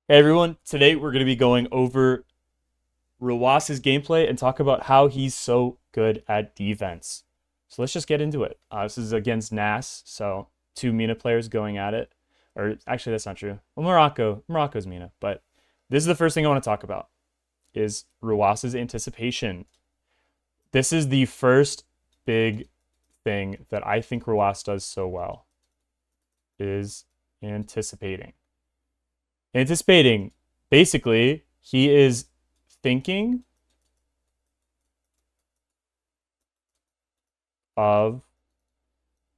Hey everyone, today we're going to be going over Ruas's gameplay and talk about how he's so good at defense. So let's just get into it. This is against Nas, so two Mina players going at it. Or actually, that's not true. Well, Morocco's Mina, but this is the first thing I want to talk about is Ruas's anticipation. This is the first big thing that I think Ruas does so well is anticipating. Anticipating, basically, he is thinking of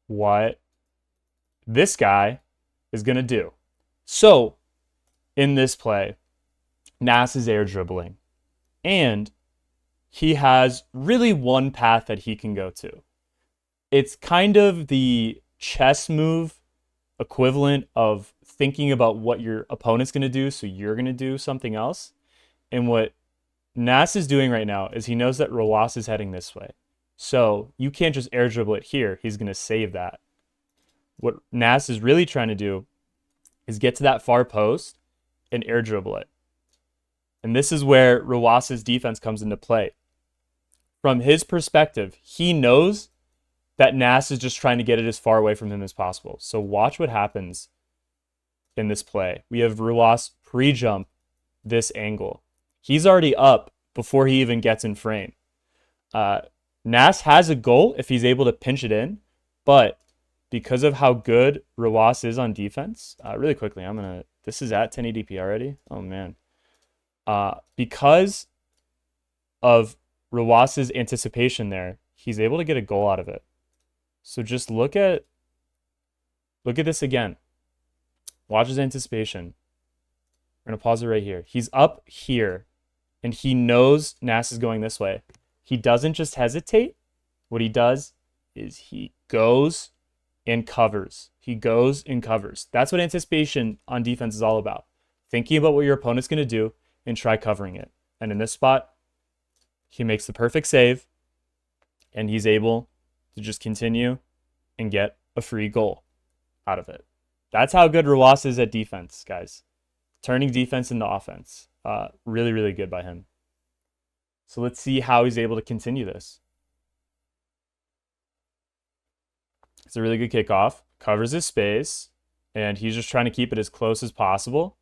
what this guy is going to do. So, in this play, Nas is air dribbling, and he has really one path that he can go to. It's kind of the chess move equivalent of thinking about what your opponent's going to do, so you're going to do something else. And what Nas is doing right now is he knows that Ruas is heading this way. So you can't just air dribble it here. He's going to save that. What Nas is really trying to do is get to that far post and air dribble it. And this is where Ruas's defense comes into play. From his perspective, he knows that Nas is just trying to get it as far away from him as possible. So watch what happens in this play. We have Ruas pre-jump this angle. He's already up before he even gets in frame. Nas has a goal if he's able to pinch it in, but because of how good Ruas is on defense, really quickly, this is at 1080p already. Oh man. Because of Ruas's anticipation there, he's able to get a goal out of it. So just look at this again. Watch his anticipation. We're going to pause it right here. He's up here, and he knows Nas is going this way. He doesn't just hesitate. What he does is he goes and covers. He goes and covers. That's what anticipation on defense is all about. Thinking about what your opponent's going to do and try covering it. And in this spot, he makes the perfect save, and he's able to just continue and get a free goal out of it. That's how good Ruas is at defense, guys. Turning defense into offense. Really, really good by him. So let's see how he's able to continue this. It's a really good kickoff. Covers his space, and he's just trying to keep it as close as possible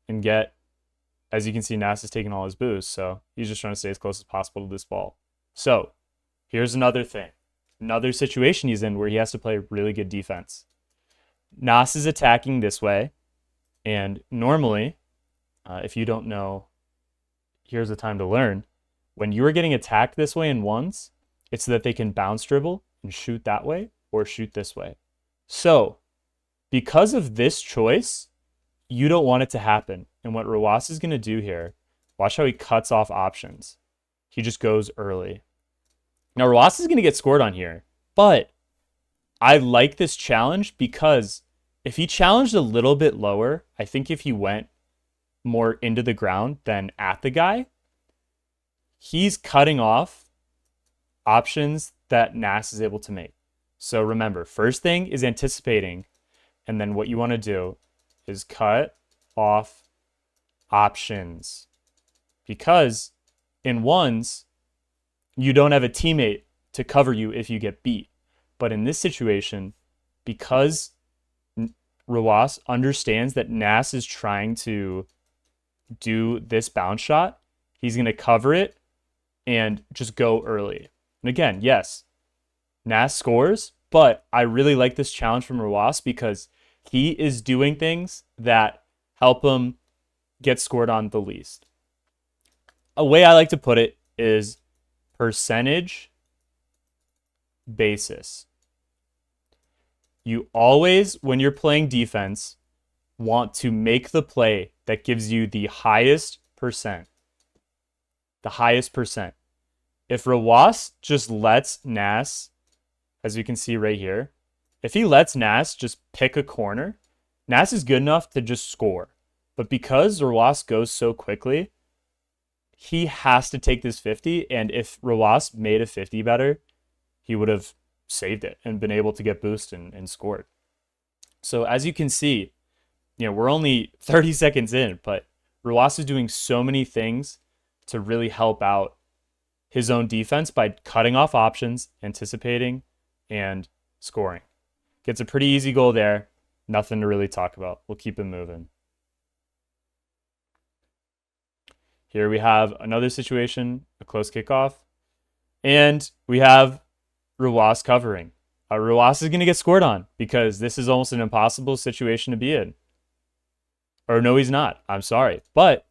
and get, as you can see, Nas is taking all his boosts, so he's just trying to stay as close as possible to this ball. So here's another thing. Another situation he's in where he has to play really good defense. Nas is attacking this way, and normally, if you don't know, here's the time to learn. When you are getting attacked this way in ones, it's so that they can bounce dribble and shoot that way or shoot this way. So, because of this choice, you don't want it to happen. And what Ruas is going to do here, watch how he cuts off options. He just goes early. Now, Ruas is going to get scored on here, but I like this challenge because if he challenged a little bit lower, I think if he went more into the ground than at the guy, he's cutting off options that Nas is able to make. So remember, first thing is anticipating, and then what you want to do is cut off options. Because in ones, you don't have a teammate to cover you if you get beat. But in this situation, because Ruas understands that Nas is trying to do this bounce shot, he's going to cover it and just go early. And again, yes, Nas scores, but I really like this challenge from Ruas because he is doing things that help him get scored on the least. A way I like to put it is percentage basis. You always, when you're playing defense, want to make the play that gives you the highest percent. The highest percent. If Ruas just lets Nas, as you can see right here, if he lets Nas just pick a corner, Nas is good enough to just score. But because Ruas goes so quickly, he has to take this 50. And if Ruas made a 50 better, he would have saved it and been able to get boost and scored. So as you can see, we're only 30 seconds in, but Ruas is doing so many things to really help out his own defense by cutting off options, anticipating, and scoring. Gets a pretty easy goal there. Nothing to really talk about. We'll keep it moving. Here we have another situation, a close kickoff. And we have Ruas covering. Ruas is going to get scored on because this is almost an impossible situation to be in. Or no, he's not. I'm sorry. But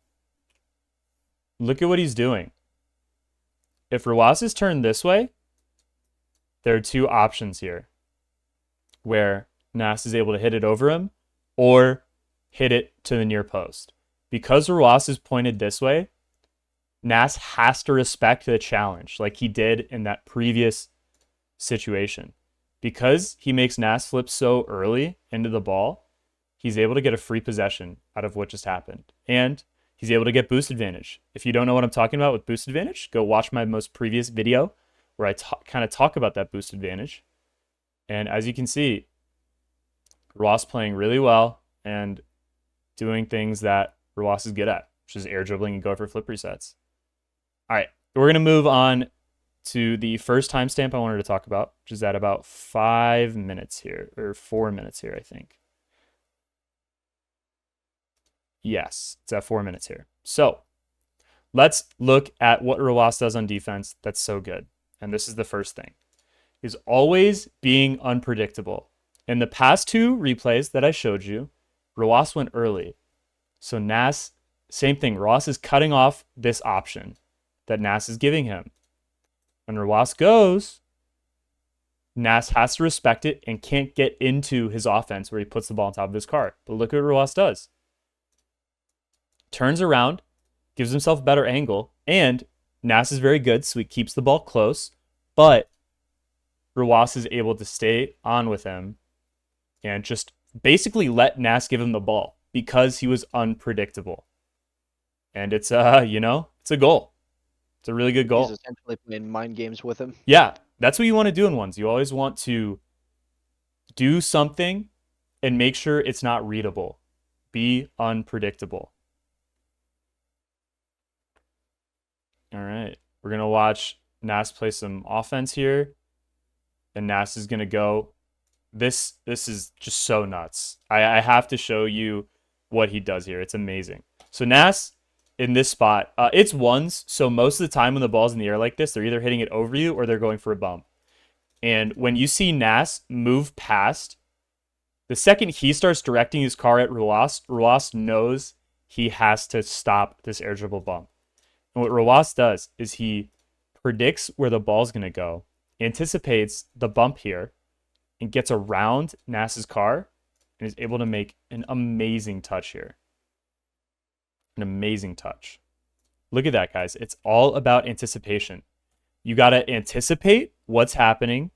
look at what he's doing. If Ruas is turned this way, there are two options here where Nas is able to hit it over him or hit it to the near post. Because Ruas is pointed this way, Nas has to respect the challenge like he did in that previous situation. Because he makes Nas flip so early into the ball, he's able to get a free possession out of what just happened. And he's able to get boost advantage. If you don't know what I'm talking about with boost advantage, go watch my most previous video where I kind of talk about that boost advantage. And as you can see, Ruas playing really well and doing things that Ruas is good at, which is air dribbling and go for flip resets. All right, we're going to move on to the first timestamp I wanted to talk about, which is at about 5 minutes here, or 4 minutes here, I think. Yes, it's at 4 minutes here. So let's look at what Ruas does on defense that's so good. And this is the first thing, is always being unpredictable. In the past two replays that I showed you, Ruas went early. So Nas, same thing. Ruas is cutting off this option that Nas is giving him. When Ruas goes, Nas has to respect it and can't get into his offense where he puts the ball on top of his car. But look what Ruas does. Turns around, gives himself a better angle, and Nas is very good, so he keeps the ball close, but Ruas is able to stay on with him and just basically let Nas give him the ball because he was unpredictable. And it's, it's a goal. It's a really good goal. He's essentially playing mind games with him. Yeah, that's what you want to do in ones. You always want to do something and make sure it's not readable. Be unpredictable. All right, we're going to watch Nas play some offense here. And Nas is going to go. This is just so nuts. I have to show you what he does here. It's amazing. So Nas, in this spot, it's ones. So most of the time when the ball's in the air like this, they're either hitting it over you or they're going for a bump. And when you see Nas move past, the second he starts directing his car at Ruas, Ruas knows he has to stop this air dribble bump. And what Ruas does is he predicts where the ball's going to go, anticipates the bump here, and gets around Nas's car and is able to make an amazing touch here. An amazing touch. Look at that, guys. It's all about anticipation. You got to anticipate what's happening,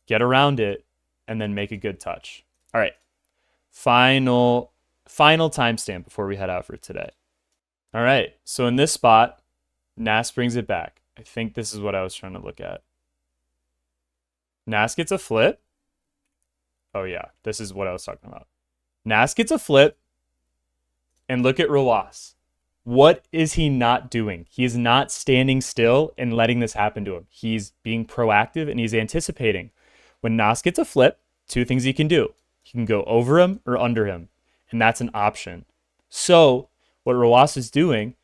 get around it, and then make a good touch. All right. Final timestamp before we head out for today. All right. So in this spot, Nas brings it back. I think this is what I was trying to look at. Nas gets a flip. Oh, yeah. This is what I was talking about. Nas gets a flip. And look at Ruas. What is he not doing? He is not standing still and letting this happen to him. He's being proactive and he's anticipating. When Nas gets a flip, two things he can do. He can go over him or under him. And that's an option. So what Ruas is doing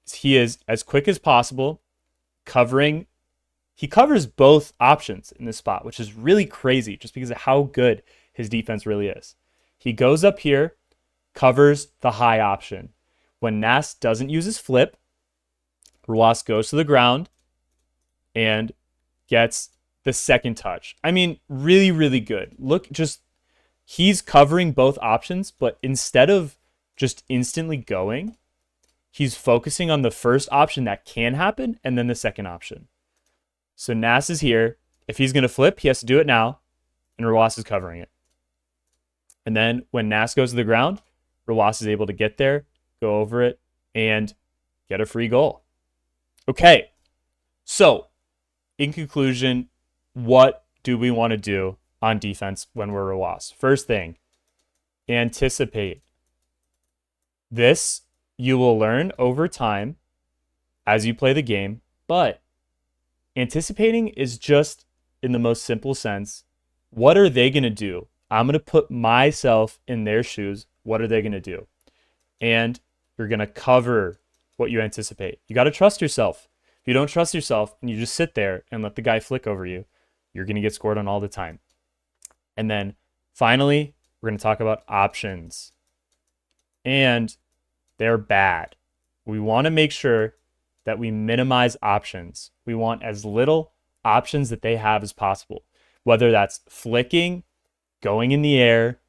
is he is as quick as possible covering. He covers both options in this spot, which is really crazy just because of how good his defense really is. He goes up here, covers the high option. When Nas doesn't use his flip, Ruas goes to the ground and gets the second touch. I mean, really, really good. Look, just he's covering both options, but instead of just instantly going, he's focusing on the first option that can happen and then the second option. So Nas is here. If he's going to flip, he has to do it now, and Ruas is covering it. And then when Nas goes to the ground, Ruas is able to get there, go over it, and get a free goal. Okay, so in conclusion, what do we want to do on defense when we're Ruas? First thing, anticipate. This you will learn over time as you play the game, but anticipating is just in the most simple sense. What are they going to do? I'm going to put myself in their shoes. What are they going to do? And you're going to cover what you anticipate. You got to trust yourself. If you don't trust yourself and you just sit there and let the guy flick over you, you're going to get scored on all the time. And then finally, we're going to talk about options. And they're bad. We want to make sure that we minimize options. We want as little options that they have as possible, whether that's flicking, going in the air,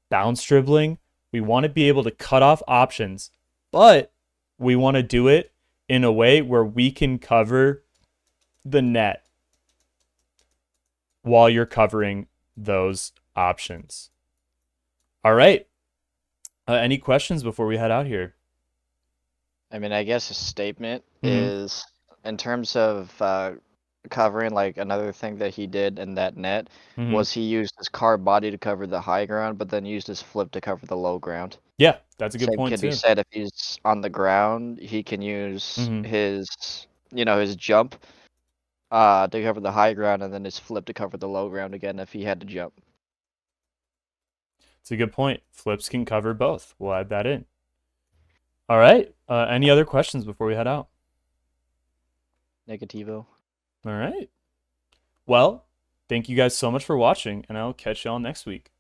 bounce dribbling. We want to be able to cut off options, but we want to do it in a way where we can cover the net while you're covering those options. All right. Any questions before we head out here? I mean, I guess a statement Mhm. is in terms of covering, like another thing that he did in that net Mhm. was he used his car body to cover the high ground, but then used his flip to cover the low ground. Yeah, that's a good Same point can be too. said if he's on the ground, he can use Mhm. his jump to cover the high ground, and then his flip to cover the low ground again if he had to jump. It's a good point. Flips can cover both. We'll add that in. All right. Any other questions before we head out? Negativo. All right. Well, thank you guys so much for watching, and I'll catch y'all next week.